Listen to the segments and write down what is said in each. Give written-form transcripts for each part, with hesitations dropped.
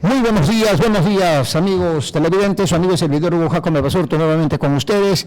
Muy buenos días amigos televidentes, su amigo y servidor Hugo Jacome Basurto nuevamente con ustedes.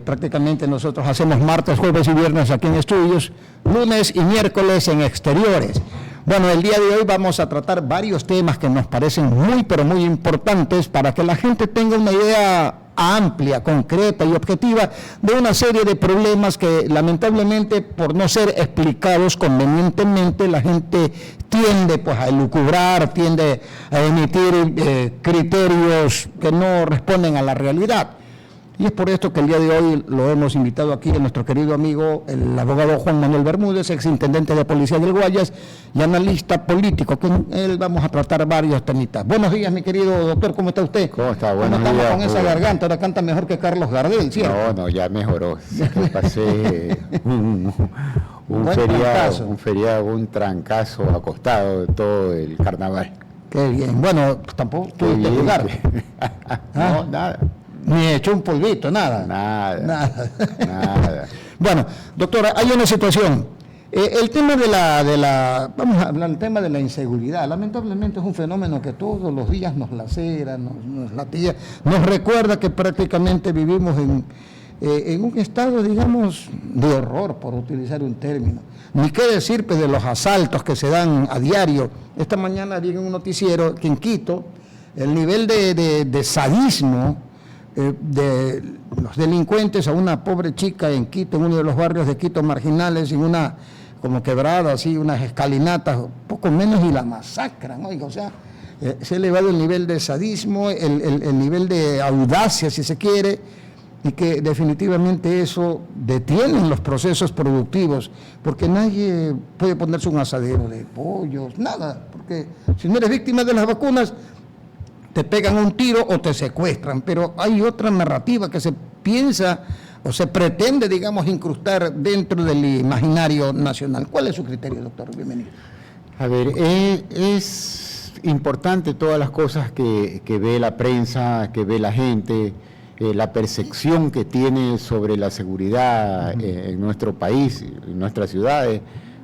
Prácticamente nosotros hacemos martes, jueves y viernes aquí en estudios, lunes y miércoles en exteriores. Bueno, el día de hoy vamos a tratar varios temas que nos parecen muy pero muy importantes para que la gente tenga una idea amplia, concreta y objetiva de una serie de problemas que lamentablemente por no ser explicados convenientemente la gente tiende pues a elucubrar, tiende a emitir criterios que no responden a la realidad. Y es por esto que el día de hoy lo hemos invitado aquí a nuestro querido amigo, el abogado Juan Manuel Bermúdez, exintendente de Policía del Guayas y analista político, con él vamos a tratar varios temitas. Buenos días, mi querido doctor, ¿cómo está usted? ¿Cómo está? Buenos días. Estamos con esa garganta, ahora canta mejor que Carlos Gardel, ¿cierto? No, ya mejoró. Pasé un feriado, un trancazo acostado de todo el carnaval. Qué bien. Bueno, tampoco tuviste lugar. No, nada. Ni echó un polvito, nada. Nada. Bueno, doctora, hay una situación. El tema vamos a hablar del tema de la inseguridad. Lamentablemente es un fenómeno que todos los días nos lacera, nos latilla, nos recuerda que prácticamente vivimos en un estado, digamos, de horror, por utilizar un término. Ni qué decir pues, de los asaltos que se dan a diario. Esta mañana vi en un noticiero que en Quito el nivel de sadismo de los delincuentes a una pobre chica en Quito, en uno de los barrios de Quito marginales, en una como quebrada, así, unas escalinatas, poco menos, y la masacran, oiga, o sea, se ha elevado el nivel de sadismo, el nivel de audacia, si se quiere, y que definitivamente eso detiene los procesos productivos, porque nadie puede ponerse un asadero de pollos, nada, porque si no eres víctima de las vacunas, te pegan un tiro o te secuestran, pero hay otra narrativa que se piensa o se pretende, digamos, incrustar dentro del imaginario nacional. ¿Cuál es su criterio, doctor? Bienvenido. A ver, es importante todas las cosas que ve la prensa, que ve la gente, la percepción que tiene sobre la seguridad en nuestro país, en nuestras ciudades,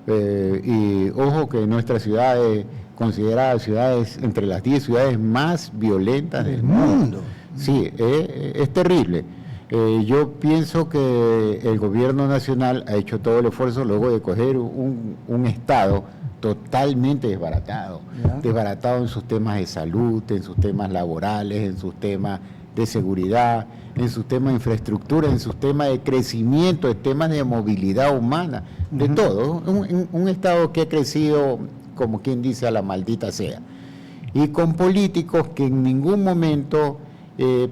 y ojo que nuestras ciudades consideradas ciudades entre las 10 ciudades más violentas del mundo. Sí, es terrible. Yo pienso que el gobierno nacional ha hecho todo el esfuerzo luego de coger un Estado totalmente desbaratado en sus temas de salud, en sus temas laborales, en sus temas de seguridad, en sus temas de infraestructura, en sus temas de crecimiento, en temas de movilidad humana, de todo. Un Estado que ha crecido, como quien dice, a la maldita sea, y con políticos que en ningún momento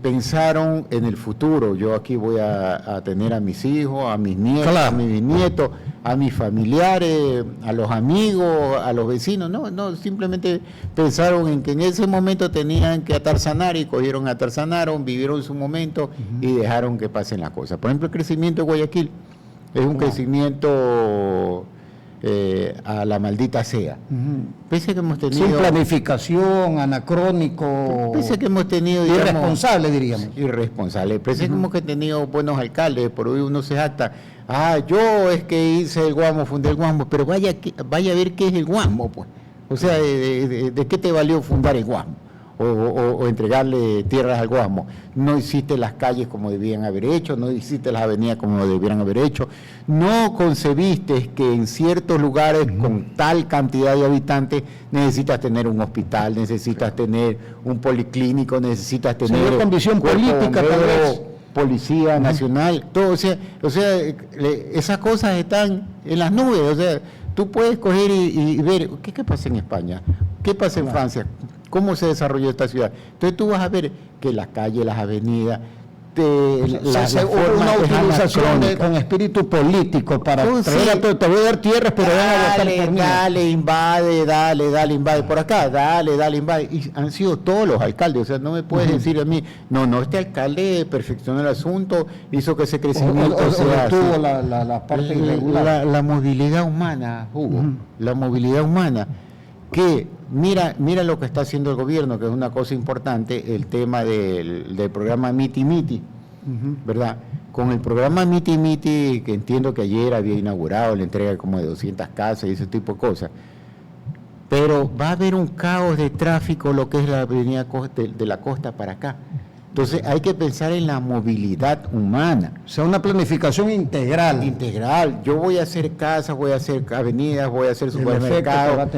pensaron en el futuro. Yo aquí voy a tener a mis hijos, a mis nietos, claro, a mis bisnietos, a mis familiares, a los amigos, a los vecinos. No, simplemente pensaron en que en ese momento tenían que atarzanar y cogieron, atarzanaron, vivieron su momento y dejaron que pasen las cosas. Por ejemplo, el crecimiento de Guayaquil es un crecimiento a la maldita sea. Pese que hemos tenido... Sin planificación, anacrónico... Pese que hemos tenido... Digamos, irresponsable, diríamos. Irresponsable. Pese que hemos tenido buenos alcaldes, por hoy uno se jacta. Yo es que hice el Guamo, fundé el Guamo, pero vaya a ver qué es el Guamo, pues. O sea, ¿de qué te valió fundar el Guamo? O entregarle tierras al Guasmo. No hiciste las calles como debían haber hecho, no hiciste las avenidas como debieran haber hecho, no concebiste que en ciertos lugares con tal cantidad de habitantes necesitas tener un hospital, necesitas tener un policlínico, necesitas tener condición política, tal vez. Policía Nacional, todo, o sea, esas cosas están en las nubes. O sea, tú puedes coger y ver qué pasa en España, qué pasa en Francia, cómo se desarrolló esta ciudad. Entonces tú vas a ver que las calles, las avenidas, una utilización con espíritu político para traer te voy a dar tierras, pero van a votar por mí. Dale, invade por acá, dale, invade. Y han sido todos los alcaldes. O sea, no me puedes decir a mí, no, este alcalde perfeccionó el asunto, hizo que ese crecimiento sea tuvo la parte irregular. La movilidad humana, Hugo, la movilidad humana, que mira lo que está haciendo el gobierno, que es una cosa importante, el tema del programa Miti Miti, ¿verdad? Con el programa Miti Miti, que entiendo que ayer había inaugurado la entrega como de 200 casas y ese tipo de cosas, pero va a haber un caos de tráfico, lo que es la avenida de la costa para acá. Entonces hay que pensar en la movilidad humana. O sea, una planificación integral. Integral. Yo voy a hacer casas, voy a hacer avenidas, voy a hacer supermercados.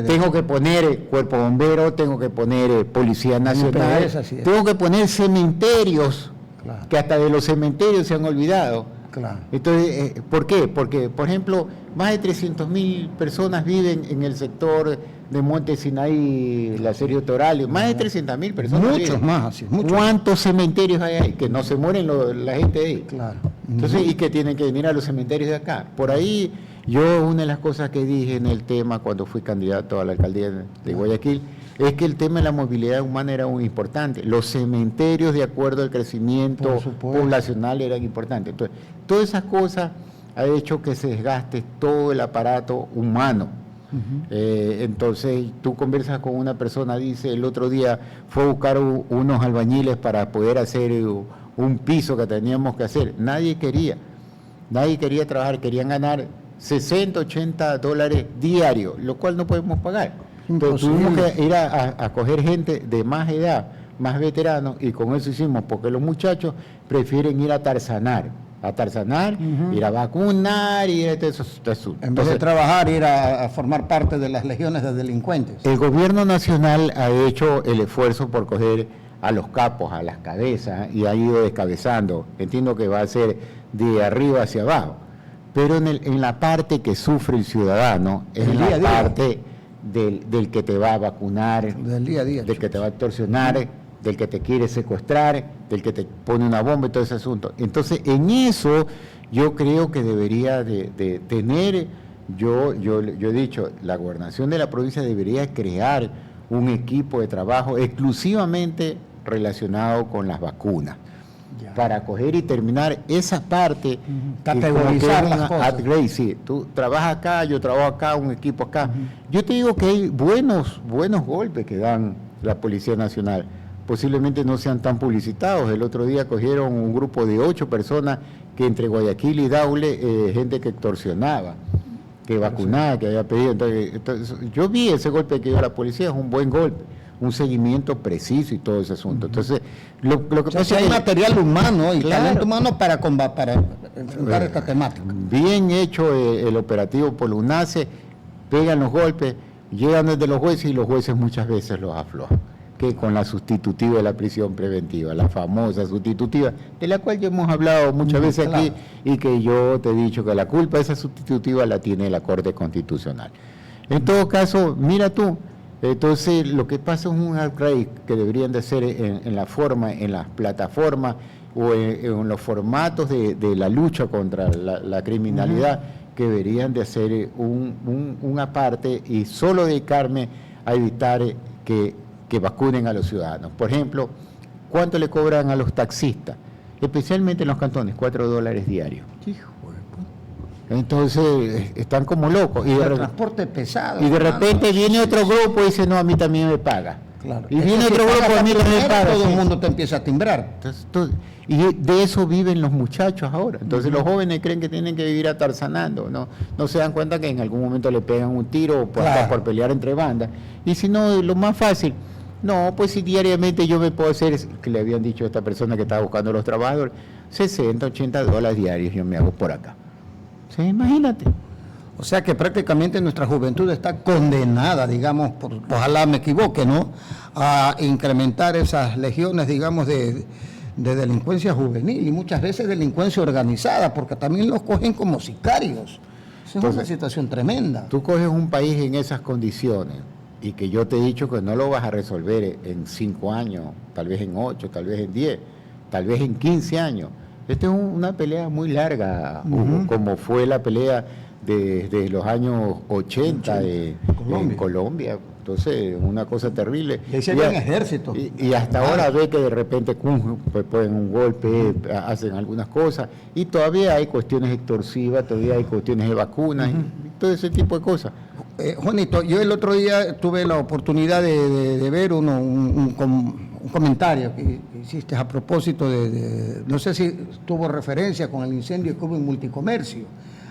Tengo que poner cuerpo bombero, tengo que poner policía nacional, tengo que poner cementerios, claro, que hasta de los cementerios se han olvidado. Claro. Entonces, ¿por qué? Porque, por ejemplo, más de 300.000 personas viven en el sector de Monte Sinaí, la serie Toral, más de 300.000 personas. Muchos más, así. ¿Cuántos cementerios hay ahí? Que no se mueren la gente de ahí. Claro. Entonces, ¿y que tienen que venir a los cementerios de acá? Por ahí, yo una de las cosas que dije en el tema cuando fui candidato a la alcaldía de Guayaquil, es que el tema de la movilidad humana era muy importante. Los cementerios, de acuerdo al crecimiento poblacional, eran importantes. Entonces, todas esas cosas ha hecho que se desgaste todo el aparato humano. Entonces, tú conversas con una persona, dice, el otro día fue a buscar unos albañiles para poder hacer un piso que teníamos que hacer. Nadie quería trabajar, querían ganar $60, $80 diarios, lo cual no podemos pagar. Entonces, tuvimos que ir a coger gente de más edad, más veteranos, y con eso hicimos, porque los muchachos prefieren ir a tarzanar, ir a vacunar, ir a eso. En vez de trabajar, ir a formar parte de las legiones de delincuentes. El gobierno nacional ha hecho el esfuerzo por coger a los capos, a las cabezas, y ha ido descabezando. Entiendo que va a ser de arriba hacia abajo, pero en la parte que sufre el ciudadano, es en la parte del que te va a vacunar, del día a día, del que te va a extorsionar, del que te quiere secuestrar, del que te pone una bomba y todo ese asunto. Entonces, en eso yo creo que debería de tener, yo he dicho, la gobernación de la provincia debería crear un equipo de trabajo exclusivamente relacionado con las vacunas, para coger y terminar esa parte, categorizar las cosas. Upgrade, sí, tú trabajas acá, yo trabajo acá, un equipo acá. Yo te digo que hay buenos golpes que dan la Policía Nacional, posiblemente no sean tan publicitados. El otro día cogieron un grupo de 8 personas que entre Guayaquil y Daule, gente que extorsionaba, que vacunaba, que había pedido. Entonces, yo vi ese golpe que dio la policía, es un buen golpe, un seguimiento preciso y todo ese asunto. Entonces, lo que pasa es que hay material humano y talento humano para enfrentar esta temática. Bien hecho el operativo por UNACE, pegan los golpes, llegan desde los jueces y los jueces muchas veces los aflojan, que con la sustitutiva de la prisión preventiva, la famosa sustitutiva, de la cual ya hemos hablado muchas veces aquí, y que yo te he dicho que la culpa de esa sustitutiva la tiene la Corte Constitucional. En todo caso, mira tú, entonces lo que pasa es un upgrade que deberían de hacer en la forma, en las plataformas o en los formatos de la lucha contra la criminalidad, que deberían de hacer una parte y solo dedicarme a evitar que vacunen a los ciudadanos. Por ejemplo, ¿cuánto le cobran a los taxistas? Especialmente en los cantones, $4 diarios. Entonces están como locos. Y el transporte pesado. Y de repente viene otro grupo y dice, no, a mí también me paga. Claro. Y viene otro grupo, a mí también me paga. Todo el mundo te empieza a timbrar. Entonces, y de eso viven los muchachos ahora. Entonces los jóvenes creen que tienen que vivir atarzanando. No se dan cuenta que en algún momento le pegan un tiro por pelear entre bandas. Y si no, lo más fácil, no, pues si diariamente yo me puedo hacer, que le habían dicho a esta persona que estaba buscando a los trabajadores, $60, $80 diarios yo me hago por acá. Sí, imagínate. O sea que prácticamente nuestra juventud está condenada, digamos, ojalá me equivoque, ¿no?, a incrementar esas legiones, digamos, de delincuencia juvenil y muchas veces delincuencia organizada, porque también los cogen como sicarios. Esa es una situación tremenda. Tú coges un país en esas condiciones y que yo te he dicho que no lo vas a resolver en 5 años, tal vez en 8, tal vez en 10, tal vez en 15 años. Esta es una pelea muy larga, como fue la pelea desde los años 80 en Colombia. Entonces, una cosa terrible. Y ahí se ven ejércitos. Y hasta ahora ve que de repente ponen un golpe, hacen algunas cosas, y todavía hay cuestiones extorsivas, todavía hay cuestiones de vacunas, y todo ese tipo de cosas. Juanito, yo el otro día tuve la oportunidad de ver un comentario que hiciste a propósito no sé si tuvo referencia con el incendio que hubo en Multicomercio.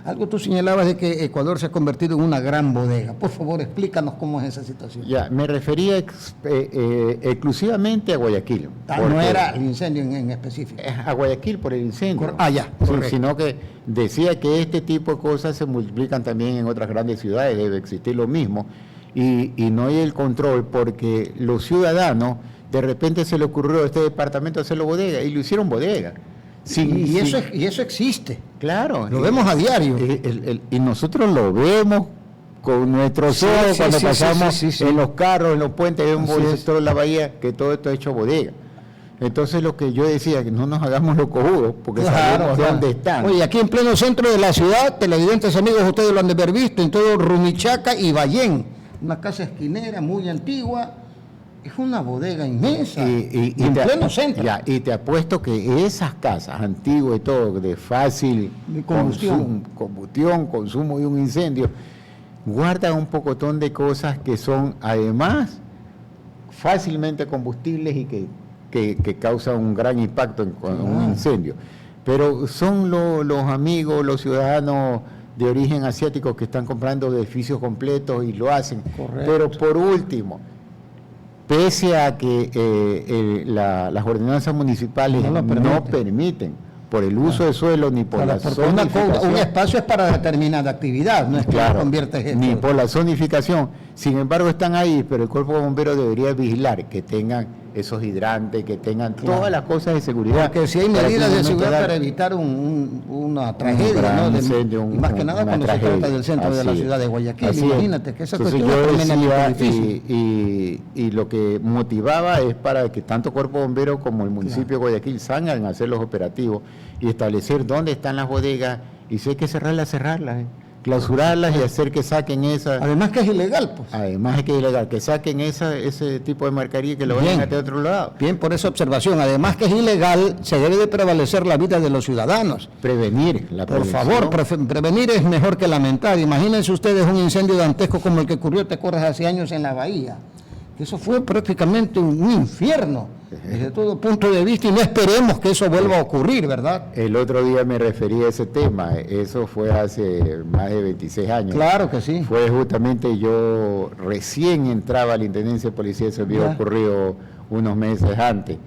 Algo tú señalabas de que Ecuador se ha convertido en una gran bodega. Por favor, explícanos cómo es esa situación. Ya, me refería exclusivamente a Guayaquil. No era el incendio en específico. A Guayaquil por el incendio. Ya, sí, correcto. sino que decía que este tipo de cosas se multiplican también en otras grandes ciudades, debe existir lo mismo, y no hay el control porque los ciudadanos, de repente se le ocurrió a este departamento hacerlo bodega, y lo hicieron bodega. Y eso existe. Claro. Lo vemos a diario. Y nosotros lo vemos con nuestros ojos cuando pasamos en los carros, en los puentes, vemos el sector de la bahía, que todo esto es hecho bodega. Entonces lo que yo decía, que no nos hagamos los cojudos, porque sabemos dónde están. Oye, aquí en pleno centro de la ciudad, televidentes amigos, ustedes lo han de haber visto, en todo Rumichaca y Ballén, una casa esquinera muy antigua, es una bodega inmensa, en pleno centro. Y te apuesto que esas casas antiguas y todo, de fácil combustión, consumo de un incendio, guardan un pocotón de cosas que son además fácilmente combustibles y que causan un gran impacto en un incendio. Pero son los amigos, los ciudadanos de origen asiático que están comprando edificios completos y lo hacen. Correcto. Pero por último, pese a que las ordenanzas municipales no permiten por el uso de suelo ni por la zonificación. Un espacio es para determinada actividad, no es que lo conviertes en ni por la zonificación. Sin embargo, están ahí, pero el cuerpo de bomberos debería vigilar que tengan esos hidrantes, que tengan todas las cosas de seguridad. Porque si hay medidas de seguridad para evitar una tragedia, ¿no? Incendio, y más que nada cuando se trata del centro de la ciudad de Guayaquil. Imagínate que esa cuestión es tremendamente difícil. Y lo que motivaba es para que tanto cuerpo bombero como el municipio de Guayaquil salgan a hacer los operativos y establecer dónde están las bodegas, y si hay que cerrarlas, clausurarlas y hacer que saquen esa. Además que es ilegal, pues. Además es que es ilegal, que saquen ese tipo de mercadería y que lo vayan a de otro lado. Bien, por esa observación. Además que es ilegal, se debe de prevalecer la vida de los ciudadanos. Prevenir, Por favor, prevenir es mejor que lamentar. Imagínense ustedes un incendio dantesco como el que ocurrió, te acuerdas, hace años en la bahía. Eso fue prácticamente un infierno, desde todo punto de vista, y no esperemos que eso vuelva a ocurrir, ¿verdad? El otro día me referí a ese tema, eso fue hace más de 26 años. Claro que sí. Fue justamente, yo recién entraba a la Intendencia de Policía, eso había ocurrido unos meses antes.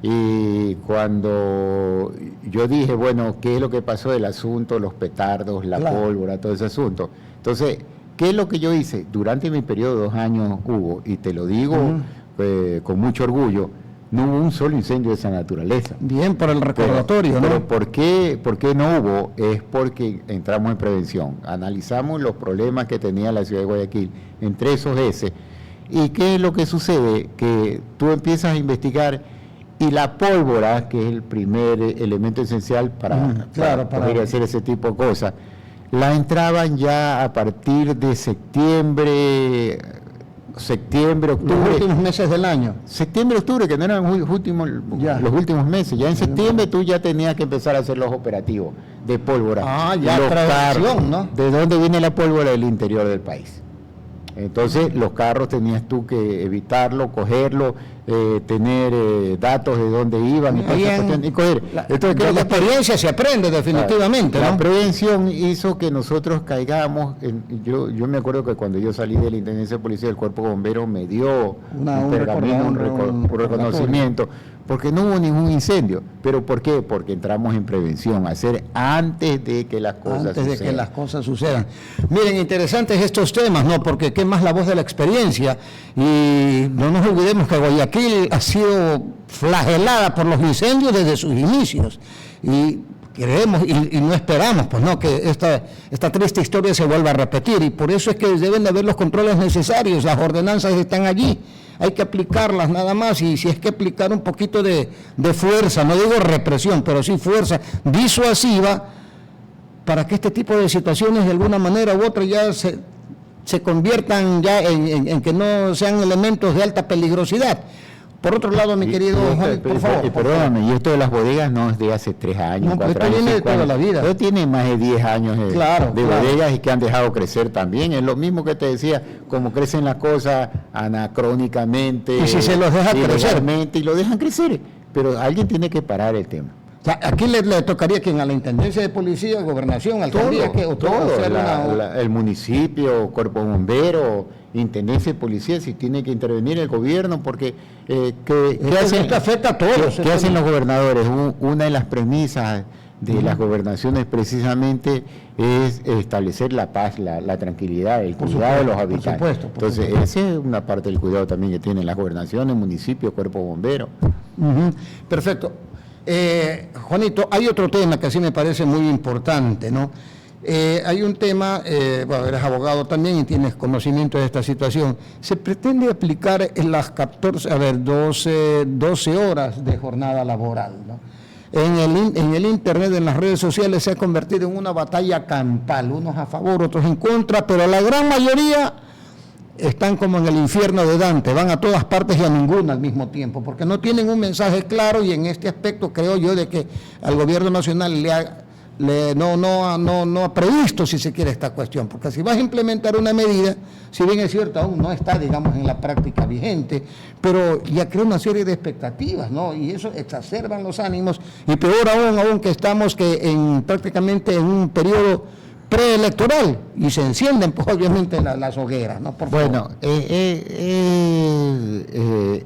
Y cuando yo dije, bueno, ¿qué es lo que pasó del asunto, los petardos, la pólvora, todo ese asunto? Entonces, ¿qué es lo que yo hice? Durante mi periodo de 2 años hubo, y te lo digo con mucho orgullo, no hubo un solo incendio de esa naturaleza. Bien, por el recordatorio, ¿no? Pero ¿por qué no hubo? Es porque entramos en prevención. Analizamos los problemas que tenía la ciudad de Guayaquil, entre esos ese. ¿Y qué es lo que sucede? Que tú empiezas a investigar y la pólvora, que es el primer elemento esencial para poder hacer ese tipo de cosas, la entraban ya a partir de septiembre, octubre. Los últimos meses del año. Septiembre, octubre, que no eran los últimos meses. Ya en septiembre tú ya tenías que empezar a hacer los operativos de pólvora. Prevención, ¿no? ¿De dónde viene la pólvora? Del interior del país. Entonces, los carros tenías tú que evitarlo, cogerlo, tener datos de dónde iban y coger. Entonces, la experiencia se aprende definitivamente, ¿no? La prevención hizo que nosotros caigamos. Yo me acuerdo que cuando yo salí de la Intendencia de Policía, el Cuerpo Bombero me dio un pergamino, un reconocimiento, porque no hubo ningún incendio. ¿Pero por qué? Porque entramos en prevención, hacer antes de que las cosas sucedan. Miren, interesantes estos temas, ¿no? Porque qué más la voz de la experiencia. Y no nos olvidemos que Guayaquil ha sido flagelada por los incendios desde sus inicios. Y creemos y no esperamos, pues no, que esta triste historia se vuelva a repetir. Y por eso es que deben de haber los controles necesarios, las ordenanzas están allí. Hay que aplicarlas nada más, y si es que aplicar un poquito de fuerza, no digo represión, pero sí fuerza disuasiva, para que este tipo de situaciones de alguna manera u otra ya se conviertan ya en que no sean elementos de alta peligrosidad. Por otro lado, mi querido Juan, por favor. Perdóname, y esto de las bodegas no es de hace 3 años, 4 años, viene de toda la vida. Esto tiene más de 10 años de bodegas, y que han dejado crecer también. Es lo mismo que te decía, como crecen las cosas anacrónicamente. Y si se los deja crecer. Y lo dejan crecer, pero alguien tiene que parar el tema. sea, aquí le tocaría quien a la Intendencia de Policía, Gobernación, Alcaldía, el municipio, Cuerpo Bombero, Intendencia de Policía, si tiene que intervenir el gobierno, porque ¿qué afecta a todos. ¿Qué hacen los gobernadores? Una de las premisas de las gobernaciones precisamente es establecer la paz, la tranquilidad, el cuidado de los habitantes. Entonces, esa es una parte del cuidado también que tienen las gobernaciones, municipios, Cuerpo Bombero. Perfecto. Juanito, hay otro tema que sí me parece muy importante, ¿no? Hay un tema, bueno, eres abogado también y tienes conocimiento de esta situación. Se pretende aplicar en las 12 horas de jornada laboral, ¿no? En el Internet, en las redes sociales, se ha convertido en una batalla campal, unos a favor, otros en contra, pero la gran mayoría están como en el infierno de Dante, van a todas partes y a ninguna al mismo tiempo, porque no tienen un mensaje claro, y en este aspecto creo yo de que al gobierno nacional no ha previsto, si se quiere, esta cuestión, porque si vas a implementar una medida, si bien es cierto, aún no está, digamos, en la práctica vigente, pero ya crea una serie de expectativas, ¿no? Y eso exacerban los ánimos, y peor aún que estamos prácticamente en un periodo preelectoral, y se encienden, pues, obviamente las hogueras, ¿no? Bueno, es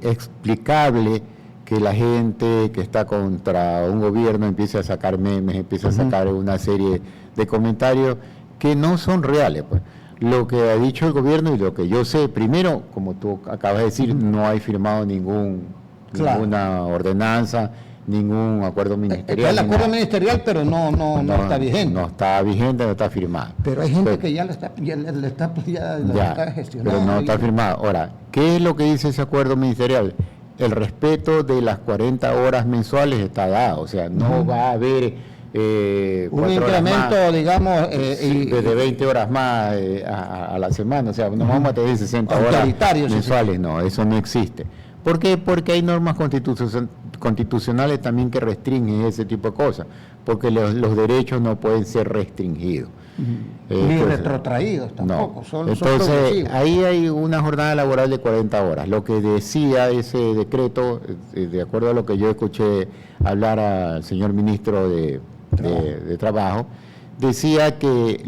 explicable que la gente que está contra un gobierno empiece a sacar memes, empiece a sacar una serie de comentarios que no son reales, pues. Lo que ha dicho el gobierno y lo que yo sé, primero, como tú acabas de decir, no hay firmado ninguna ordenanza, ningún acuerdo ministerial. El acuerdo ministerial, pero no está vigente. No está vigente, no está firmado. Pero hay gente que ya lo está gestionando. Pero no está firmado. Ahora, ¿qué es lo que dice ese acuerdo ministerial? El respeto de las 40 horas mensuales está dado, o sea, no va a haber un incremento, digamos, de 20 horas más a la semana, o sea, no vamos a tener 60 horas mensuales, no, eso no existe. ¿Por qué? Porque hay normas constitucionales también que restringen ese tipo de cosas, porque los derechos no pueden ser restringidos. Ni retrotraídos tampoco. No. Entonces, ahí hay una jornada laboral de 40 horas. Lo que decía ese decreto, de acuerdo a lo que yo escuché hablar al señor ministro de Trabajo, decía que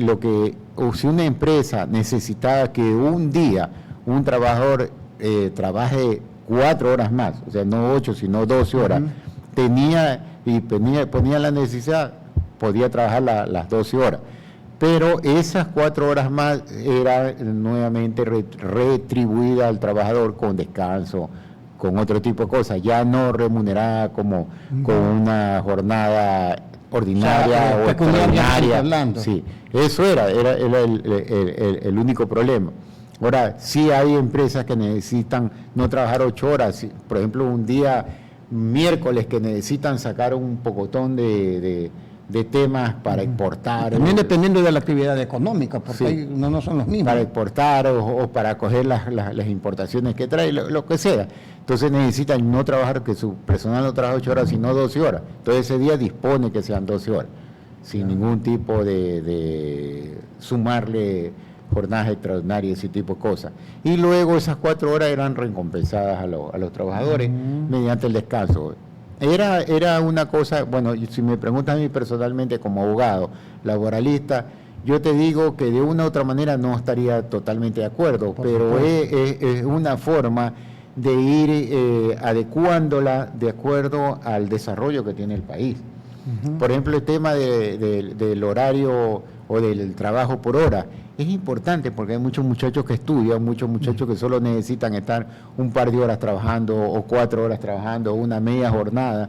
si una empresa necesitaba que un día un trabajador trabaje 4 horas más, o sea, no 8, sino 12 horas, ponía la necesidad, podía trabajar las 12 horas. Pero esas 4 horas más era nuevamente retribuida al trabajador con descanso, con otro tipo de cosas, ya no remunerada como con una jornada ordinaria o extraordinaria. Sí, eso era el único problema. Ahora, sí hay empresas que necesitan no trabajar 8 horas, por ejemplo, un día miércoles que necesitan sacar un pocotón de temas para exportar. También dependiendo de la actividad económica, porque no son los mismos. Para exportar o para coger las importaciones que trae, lo que sea. Entonces necesitan no trabajar, que su personal no trabaja 8 horas, sino 12 horas. Entonces ese día dispone que sean 12 horas, sin ningún tipo de sumarle jornadas extraordinarias, ese tipo de cosas. Y luego esas 4 horas eran recompensadas a los trabajadores mediante el descanso. Era una cosa, bueno, si me preguntan a mí personalmente como abogado, laboralista, yo te digo que de una u otra manera no estaría totalmente de acuerdo, pero es una forma de ir adecuándola de acuerdo al desarrollo que tiene el país. Por ejemplo, el tema del horario o del trabajo por hora es importante porque hay muchos muchachos que estudian, muchos muchachos que solo necesitan estar un par de horas trabajando o 4 horas trabajando, una media jornada,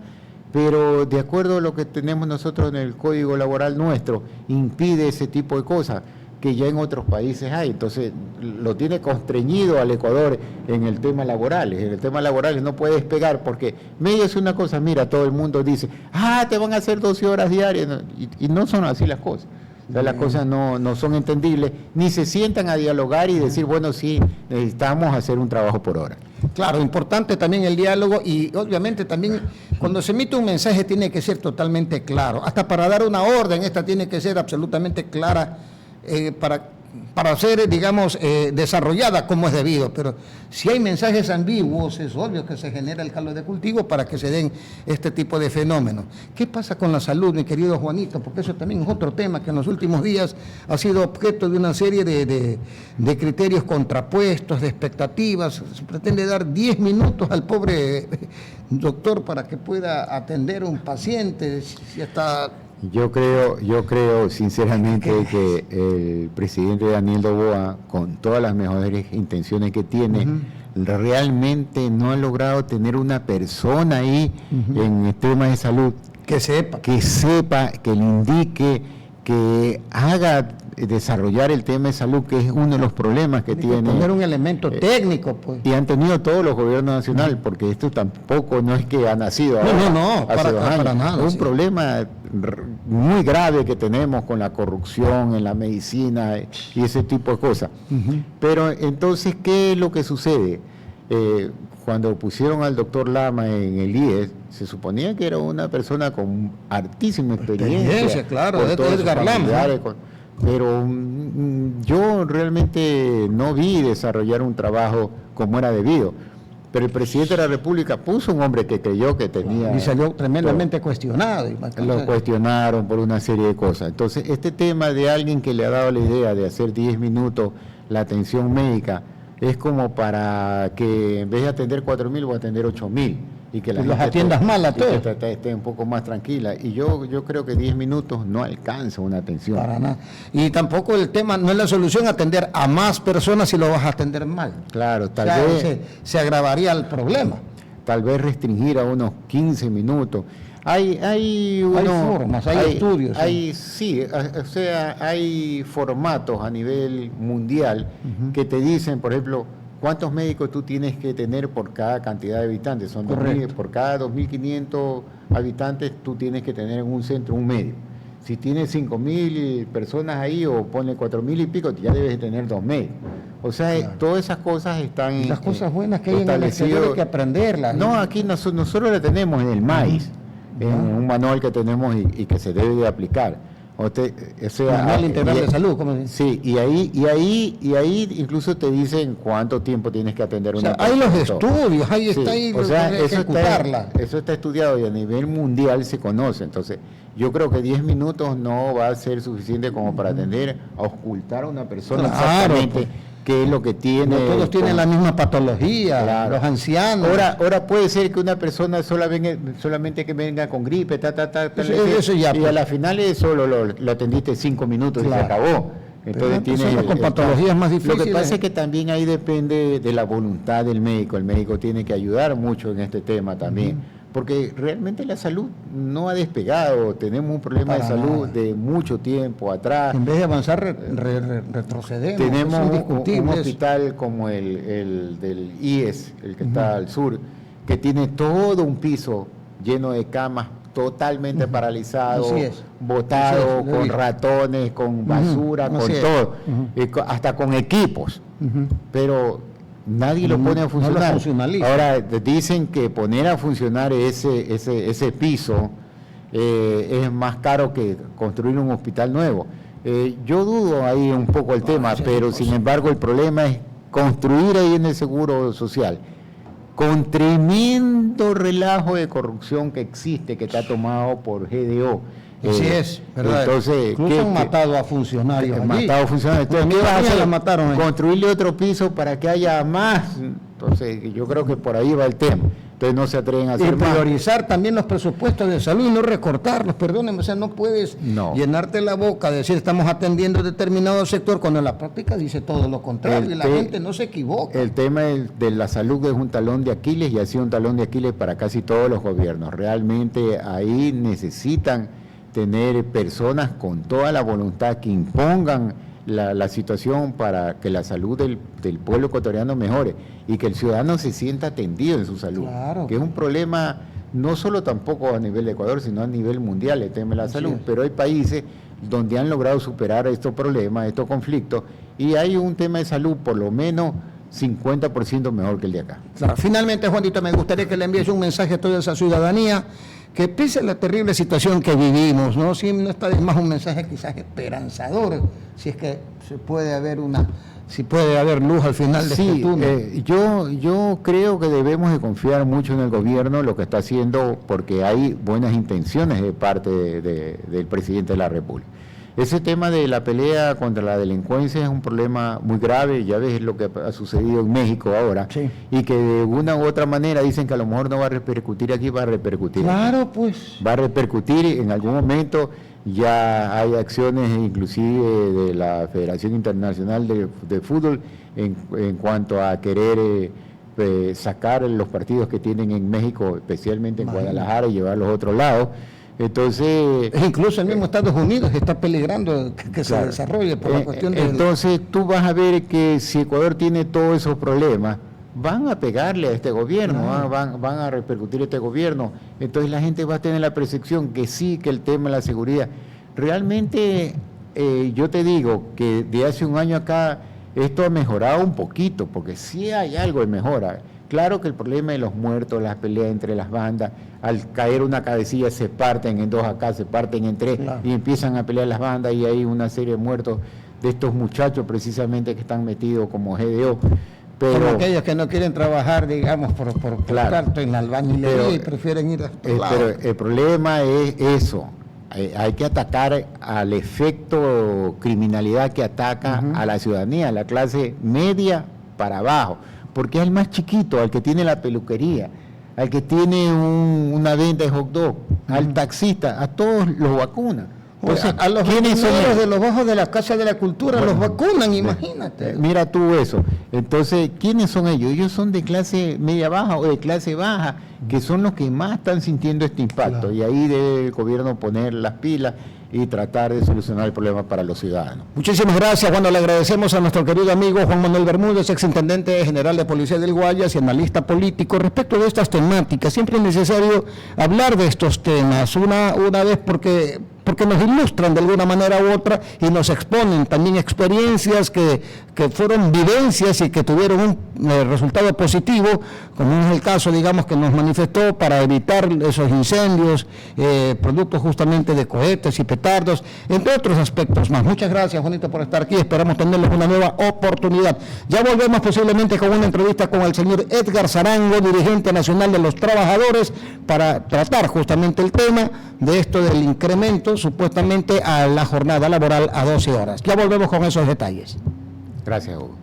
pero de acuerdo a lo que tenemos nosotros en el Código Laboral nuestro, impide ese tipo de cosas que ya en otros países hay. Entonces lo tiene constreñido al Ecuador en el tema laboral. En el tema laboral no puede despegar porque medio es una cosa, mira, todo el mundo dice, te van a hacer 12 horas diarias, y no son así las cosas. O sea, las cosas no son entendibles, ni se sientan a dialogar y decir, bueno, sí, necesitamos hacer un trabajo por hora. Claro, importante también el diálogo y obviamente también cuando se emite un mensaje tiene que ser totalmente claro. Hasta para dar una orden, esta tiene que ser absolutamente clara para para ser, digamos, desarrollada como es debido, pero si hay mensajes ambiguos, es obvio que se genera el caldo de cultivo para que se den este tipo de fenómenos. ¿Qué pasa con la salud, mi querido Juanito? Porque eso también es otro tema que en los últimos días ha sido objeto de una serie de criterios contrapuestos, de expectativas. Se pretende dar 10 minutos al pobre doctor para que pueda atender a un paciente, si está... Yo creo sinceramente que el presidente Daniel Noboa, con todas las mejores intenciones que tiene, realmente no ha logrado tener una persona ahí en el tema de salud que sepa, que le indique, que haga desarrollar el tema de salud, que es uno de los problemas que tiene. Poner un elemento técnico, pues. Y han tenido todos los gobiernos nacionales, porque esto tampoco no es que ha nacido ahora, no, hace 2 años. para nada. Es un problema muy grave que tenemos con la corrupción en la medicina y ese tipo de cosas. Pero entonces, ¿qué es lo que sucede? Cuando pusieron al doctor Lama en el IES, se suponía que era una persona con altísima experiencia. Claro, de Edgar Lama. Pero yo realmente no vi desarrollar un trabajo como era debido. Pero el presidente de la República puso un hombre que creyó que tenía... Y salió tremendamente cuestionado. Lo cuestionaron por una serie de cosas. Entonces, este tema de alguien que le ha dado la idea de hacer 10 minutos la atención médica, es como para que en vez de atender 4.000, voy a atender 8.000. Y que la gente los atiendas mal a todos. Que esté un poco más tranquila. Y yo creo que 10 minutos no alcanza una atención. Para nada. Y tampoco el tema, no es la solución atender a más personas si lo vas a atender mal. Claro, tal vez... Se agravaría el problema. Tal vez restringir a unos 15 minutos. Hay formas, hay estudios. O sea, hay formatos a nivel mundial que te dicen, por ejemplo, ¿cuántos médicos tú tienes que tener por cada cantidad de habitantes? Son 2000, por cada 2.500 habitantes tú tienes que tener en un centro un médico. Si tienes 5.000 personas ahí o ponle 4.000 y pico, ya debes de tener 2 médicos. O sea, claro, todas esas cosas están... Y las cosas buenas que hay en el exterior hay que aprenderlas. No, aquí nosotros las tenemos en el maíz, en un manual que tenemos y que se debe de aplicar. Manual integral de salud, ¿cómo se dice? Sí, y ahí incluso te dicen cuánto tiempo tienes que atender una persona. Hay los estudios, ahí está, ahí o sea, eso está estudiado y a nivel mundial se conoce. Entonces, yo creo que 10 minutos no va a ser suficiente como para atender a ocultar a una persona exactamente qué es lo que tiene. No todos tienen la misma patología, claro, los ancianos. Ahora puede ser que una persona solamente que venga con gripe, eso ya, y a la final eso lo atendiste 5 minutos, claro, y se acabó. Entonces tiene con patologías más difíciles. Lo que pasa es que también ahí depende de la voluntad del médico. El médico tiene que ayudar mucho en este tema también. Porque realmente la salud no ha despegado, tenemos un problema de salud de mucho tiempo atrás. En vez de avanzar, retrocedemos. Tenemos un hospital como el del IES, el que está al sur, que tiene todo un piso lleno de camas, totalmente paralizado, botado, con ratones, con basura, con todo, hasta con equipos. Pero nadie lo pone a funcionar. Ahora dicen que poner a funcionar ese piso es más caro que construir un hospital nuevo. Yo dudo ahí un poco el tema, pero sin embargo el problema es construir ahí en el Seguro Social, con tremendo relajo de corrupción que existe, que está tomado por GDO. Así es, ¿verdad? Entonces, incluso han matado a funcionarios. Entonces, ¿qué vas a hacer? Construirle otro piso para que haya más. Entonces, yo creo que por ahí va el tema. Entonces, no se atreven a hacer más. Y priorizar también los presupuestos de salud y no recortarlos, perdónenme. O sea, no puedes llenarte la boca, decir estamos atendiendo determinado sector, cuando en la práctica dice todo lo contrario y la gente no se equivoca. El tema de la salud es un talón de Aquiles y ha sido un talón de Aquiles para casi todos los gobiernos. Realmente ahí necesitan tener personas con toda la voluntad que impongan la situación para que la salud del pueblo ecuatoriano mejore y que el ciudadano se sienta atendido en su salud, claro, que es un problema no solo tampoco a nivel de Ecuador, sino a nivel mundial el tema de la salud, pero hay países donde han logrado superar estos problemas, estos conflictos, y hay un tema de salud por lo menos 50% mejor que el de acá. Claro. Finalmente, Juanito, me gustaría que le envíes un mensaje a toda esa ciudadanía que pese a la terrible situación que vivimos, ¿no? Sí, no está de más un mensaje quizás esperanzador, si es que puede haber luz al final de este túnel. Yo creo que debemos de confiar mucho en el gobierno, lo que está haciendo, porque hay buenas intenciones de parte del presidente de la República. Ese tema de la pelea contra la delincuencia es un problema muy grave, ya ves lo que ha sucedido en México ahora, sí. Y que de una u otra manera dicen que a lo mejor no va a repercutir aquí, va a repercutir. Claro, aquí. pues. Va a repercutir en algún momento, ya hay acciones inclusive de la Federación Internacional de Fútbol en cuanto a querer sacar los partidos que tienen en México, especialmente en Guadalajara, y llevarlos a otro lado. Entonces, incluso el mismo Estados Unidos está peligrando que se desarrolle por la cuestión de... Entonces tú vas a ver que si Ecuador tiene todos esos problemas, van a pegarle a este gobierno, van a repercutir a este gobierno. Entonces la gente va a tener la percepción que sí, que el tema de la seguridad. Realmente yo te digo que de hace un año acá esto ha mejorado un poquito, porque sí hay algo de mejora. Claro que el problema de los muertos, las peleas entre las bandas, al caer una cabecilla se parten en dos acá, se parten en tres, claro, y empiezan a pelear las bandas y hay una serie de muertos de estos muchachos precisamente que están metidos como GDO. Pero como aquellos que no quieren trabajar, digamos, por claro, en la albañilería y prefieren ir a pero el problema es eso. Hay que atacar al efecto criminalidad que ataca a la ciudadanía, a la clase media para abajo, porque es el más chiquito, al que tiene la peluquería, al que tiene una venta de hot dog, al taxista, a todos los vacunan. Entonces, a los mineros de los bajos de la Casa de la Cultura los vacunan, imagínate. Mira tú eso. Entonces, ¿quiénes son ellos? Ellos son de clase media baja o de clase baja, que son los que más están sintiendo este impacto. Claro. Y ahí debe el gobierno poner las pilas y tratar de solucionar el problema para los ciudadanos. Muchísimas gracias. Bueno, le agradecemos a nuestro querido amigo Juan Manuel Bermúdez, exintendente general de Policía del Guayas y analista político, respecto de estas temáticas. Siempre es necesario hablar de estos temas, una vez porque nos ilustran de alguna manera u otra y nos exponen también experiencias que fueron vivencias y que tuvieron un resultado positivo, como es el caso, digamos, que nos manifestó para evitar esos incendios, producto justamente de cohetes y petardos, entre otros aspectos más. Muchas gracias, Juanito, por estar aquí. Esperamos tenerles una nueva oportunidad. Ya volvemos posiblemente con una entrevista con el señor Edgar Zarango, dirigente nacional de los trabajadores, para tratar justamente el tema de esto del incremento supuestamente a la jornada laboral a 12 horas. Ya volvemos con esos detalles. Gracias, Hugo.